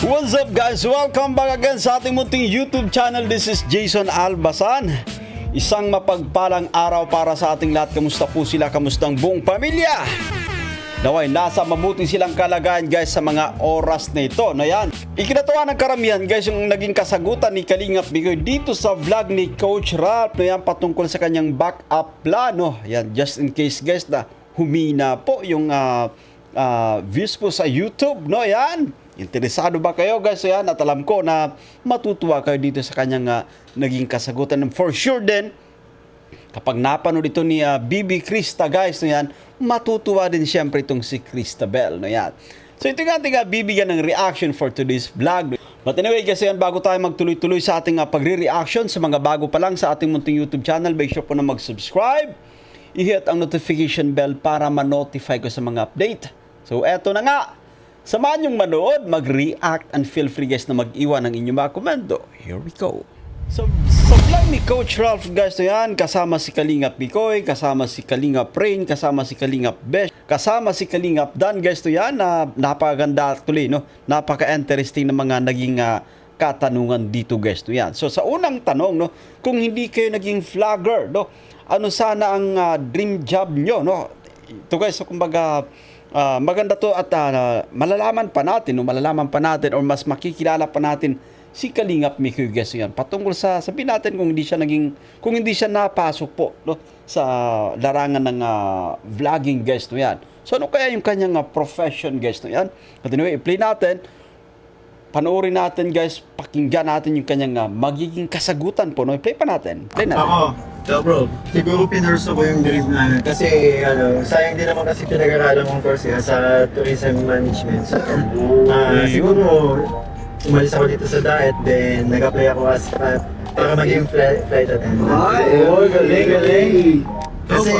What's up guys? Welcome back again sa ating munting YouTube channel. This is Jason Albasan. Isang mapagpalang araw para sa ating lahat. Kamusta po sila? Kamusta ang buong pamilya? Naway, nasa mabuti silang kalagayan guys sa mga oras na ito. Na yan, ikinatuwa ng karamihan guys yung naging kasagutan ni Kalingap Bigoy dito sa vlog ni Coach Ralph. Na yan, patungkol sa kanyang backup plan. No? Yan, just in case guys na humina po yung views po sa YouTube. No? Yan. Interesado ba kayo guys? Yan, at alam ko na matutuwa kayo dito sa kanyang naging kasagutan. And for sure din, kapag napanood ito ni BB Krista guys, no yan, matutuwa din siyempre itong si Cristabel. No yan. So ito nga ating bibigyan ng reaction for today's vlog. But anyway guys, yan, bago tayo magtuloy-tuloy sa ating pagre-reaction sa mga bago pa lang sa ating munting YouTube channel, make sure po na mag-subscribe, i-hit ang notification bell para ma-notify ko sa mga update. So eto na nga, samahan yung manood, mag-react, and feel free guys na mag-iwan ng inyong mga komento. Here we go. So, sa vlog ni Coach Ralph guys na yan, kasama si Kalingap Bigoy, kasama si Kalingap Rain, kasama si Kalingap Besh, kasama si Kalingap Dan guys to yan, na napakaganda actually, no? Napaka-interesting na mga naging katanungan dito guys to yan. So sa unang tanong, no, kung hindi kayo naging vlogger, no, ano sana ang dream job nyo, no? Ito guys, so kumbaga, maganda to at malalaman pa natin or mas makikilala pa natin si Kalingap Bigoy guys yan. Patungkol sa sabihin natin kung hindi siya napasok po, no, sa larangan ng vlogging guys no yan. So ano kaya yung kanyang profession guys no yan? At anyway, i-play natin. Panoorin natin guys, pakinggan natin yung kanyang magiging kasagutan po. No? I-play pa natin. Play natin. Ako, bro, siguro pinurso ko yung dream na kasi sayang din naman kasi pinag-aralan mong course sa tourism management. So, siguro umalis ako dito sa diet, then nag-apply ako as para maging flight attendant. Ay, galing. Kasi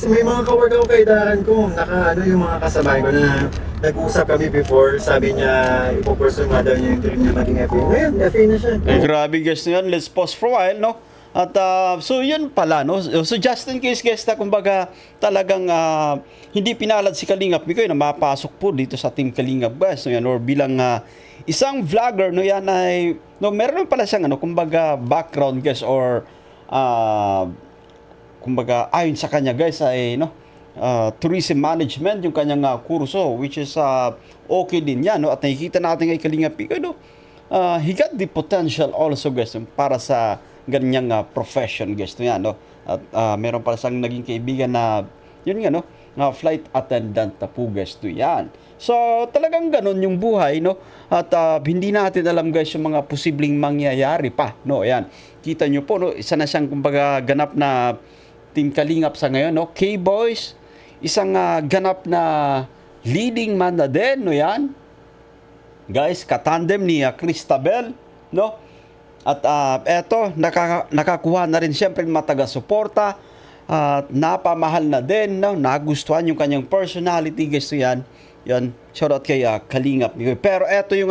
may mga ka-work ako kay Daran ko, yung mga kasabay ko na nag-usap kami before, sabi niya ipopursue nga daw niya yung dream niya maging FA. Ngayon, FA na siya. Grabe guys na yan. Let's pause for a while, no? At so yun pala, no? So just in case guys na kumbaga talagang hindi pinalad si Kalingap Bigoy na mapasok po dito sa Team Kalingap guys, no yan, or bilang isang vlogger, no yan ay, no, meron pala siyang kumbaga background guys or kumbaga ayon sa kanya guys ay tourism management yung kanyang kurso, which is okay din yan, no? At nakikita natin kay Kalingap Bigoy, no? He got the potential also guys para sa ganyang profession guys no yan, no? At meron pala siyang naging kaibigan na yun nga, no, flight attendant na po guys to yan. So talagang ganun yung buhay, no? At hindi natin alam guys yung mga posibleng mangyayari pa, no? Ayan, kita nyo po, no, isa na siyang kumbaga ganap na Team Kalingap sa ngayon, no? K-Boys, isang ganap na leading man na din, no yan? Guys, katandem ni Cristabel, no? At eto, nakakuha na rin siyempre mataga-suporta at napamahal na din, no? Nagustuhan yung kanyang personality, guys, so yan. Yan, shoutout kay Kalingap Bigoy. Pero eto yung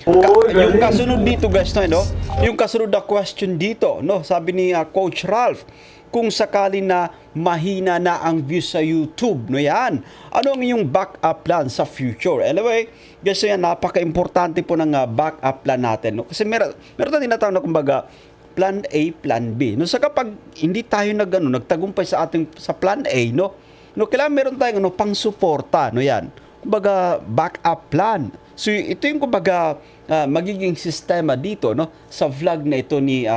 yung kasunod dito, guys, no? Yung kasunod na question dito, no? Sabi ni Coach Ralph, kung sakali na mahina na ang views sa YouTube, no yan, ano ang inyong backup plan sa future? Anyway, guys, so yan, napaka-importante po ng backup plan natin, no? Kasi meron tayong tinatawag na kumbaga plan A, plan B. No, sa kapag hindi tayo nagtagumpay sa plan A, no, kailangan meron tayong pang-suporta, no yan. Kumbaga backup plan. So ito yung kumbaga magiging sistema dito, no, sa vlog na ito ni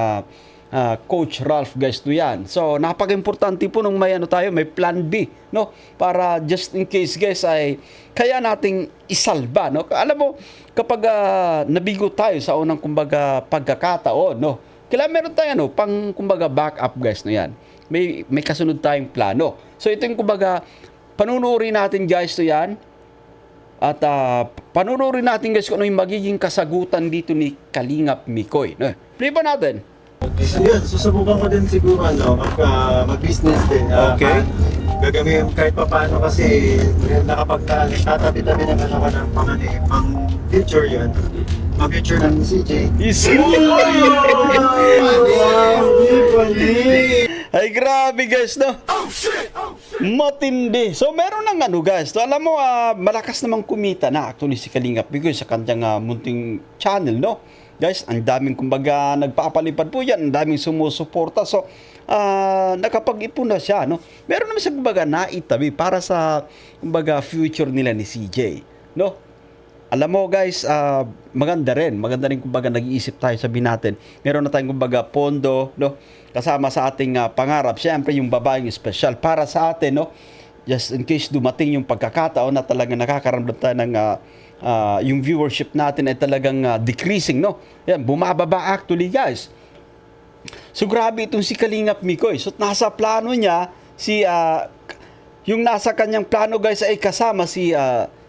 Coach Ralph guys to yan. So napaka-importante po nung may may plan B, no, para just in case guys ay kaya nating isalba, no. Alam mo kapag nabigo tayo sa unang kumbaga pagkakataon, no, kailangan meron tayo pang kumbaga backup guys no yan. May kasunod tayong plano. So ito yung kumbaga panunuorin natin guys to yan. At panunuorin natin guys kung ano yung magiging kasagutan dito ni Kalingap Bigoy, no. Play ba natin? Yun, susubukan ko din siguro mag-business din. Okay. Gagawin kahit pa paano kasi nakapagtatabi-tabi naman ako ng pang future yun. Pang-future ng CJ. Ay grabe guys, no? Matindi. So meron ng ano guys. So, alam mo, malakas namang kumita na actually si Kalingap Bigoy sa kanyang munting channel, no? Guys, ang daming kumbaga nagpapalipad po yan. Ang daming sumusuporta. So, nakapag-ipon na siya, no? Meron naman siya kumbaga naitabi para sa kumbaga future nila ni CJ, no? Alam mo guys, maganda rin kumbaga nag-iisip tayo, sabihin natin. Meron na tayong kumbaga pondo, no? Kasama sa ating pangarap. Siyempre yung babaeng special para sa atin, no? Just in case dumating yung pagkakataon na talaga nakakaramdam tayo ng yung viewership natin ay talagang decreasing, no? Yan, bumababa actually guys. So grabe itong si Kalingap Mikoy. So nasa plano niya yung nasa kanyang plano guys ay kasama si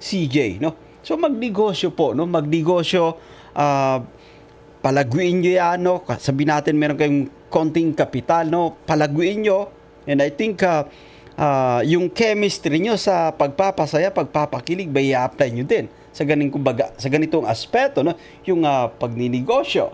CJ, no? So magnegosyo po, no? Magnegosyo, palaguin niyo yan, no? Sabihin natin meron kayong konting kapital, no? Palaguin niyo. And I think yung chemistry niyo sa pagpapasaya, pagpapakilig, may i-apply niyo din sa ganitong aspeto, no? Yung pagninegosyo.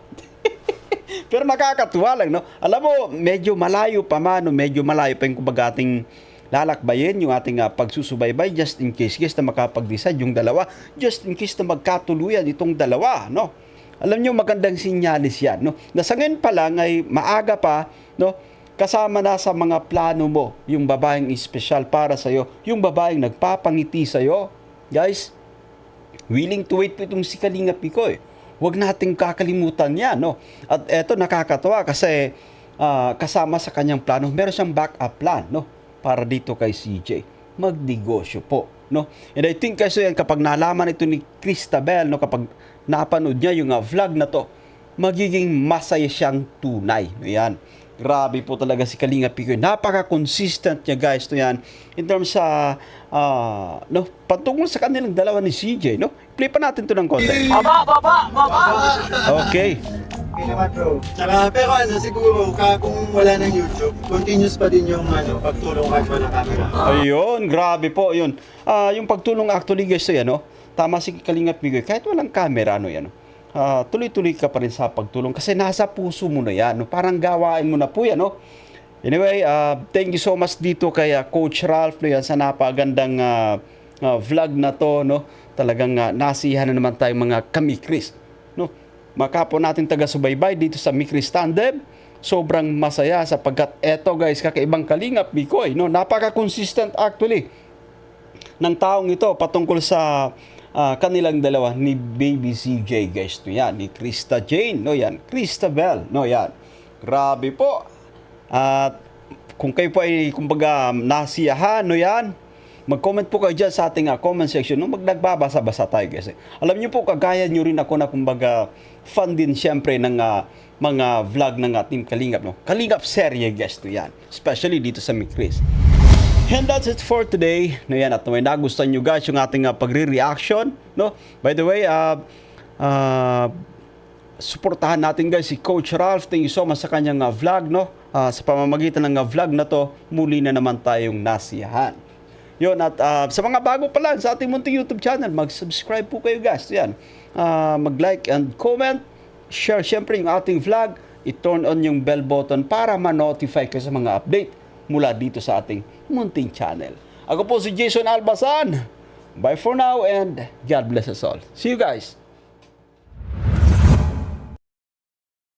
Pero nakakatuwa lang, no? Alam mo, medyo malayo pa yung kumbaga ating lalakbayin, yung ating pagsusubaybay, just in case na makapag-decide yung dalawa, just in case na magkatuluyan itong dalawa, no? Alam nyo, magandang sinyalis yan, no? Na sa ngayon pa lang ay maaga pa, no? Kasama na sa mga plano mo yung babaeng espesyal para sa'yo, yung babaeng nagpapangiti sa'yo. Guys, willing to wait po itong si Kalingap Mikoy. Huwag nating kakalimutan yan, no? At eto, nakakatawa kasi kasama sa kanyang plano, meron siyang backup plan, no? Para dito kay CJ. Magnegosyo po, no? And I think kasi yan, kapag nalaman ito ni Cristabel, no? Kapag napanood niya yung vlog na to, magiging masaya siyang tunay, no? Yan. Grabe po talaga si Kalingap Mikoy. Napaka-consistent niya guys, to yan. In terms sa, no, patungkol sa kanilang dalawa ni CJ, no? Play pa natin to ng konti. Baba! Okay. Okay naman bro. Tsaka, pero siguro, kung wala ng YouTube, continuous pa din yung pagtulong kahit wala camera. Ayun, grabe po, yun. Yung pagtulong actually guys, so yan, no? Tama si Kalingap Mikoy, kahit walang camera, no, yan, no? Tuloy-tuloy ka pa rin sa pagtulong kasi nasa puso mo na yan, no? Parang gawain mo na po yan, no? Anyway, thank you so much dito kay Coach Ralph, no, yan, sa napagandang vlog na to, no? Talagang nasiyahan na naman tayong mga kamikris, no? Makapo natin taga-subaybay dito sa Mikris Tandem. Sobrang masaya sapagkat eto guys, kakaibang Kalingap Mikoy, no? Napaka-consistent actually ng taong ito patungkol sa kanilang dalawa ni Baby CJ guys, no? Yan, ni Krista Jane, no? Yan, Cristabel, no? Yan, grabe po. At kung kayo po ay kumbaga nasiyahan, no? Yan, mag-comment po kayo dyan sa ating comment section, no? Nagbabasa-basa tayo guys. Alam niyo po, kagaya niyo rin ako na kumbaga fan din siyempre ng mga vlog ng Team Kalingap, no? Kalingap serye guys, to yan, especially dito sa Mikris. And that's it for today. No, yan, at may nagustuhan nyo guys yung ating pagre-reaction, no? By the way, suportahan natin guys si Coach Ralph. Thank you so much sa kanyang vlog, no? Sa pamamagitan ng vlog na to, muli na naman tayong nasiyahan. Yun, at sa mga bago pa lang sa ating munting YouTube channel, mag-subscribe po kayo guys. Yan, mag-like and comment, share syempre yung ating vlog, i-turn on yung bell button para ma-notify kayo sa mga update mula dito sa ating munting channel. Ako po si Jason Albasan. Bye for now and God bless us all. See you guys.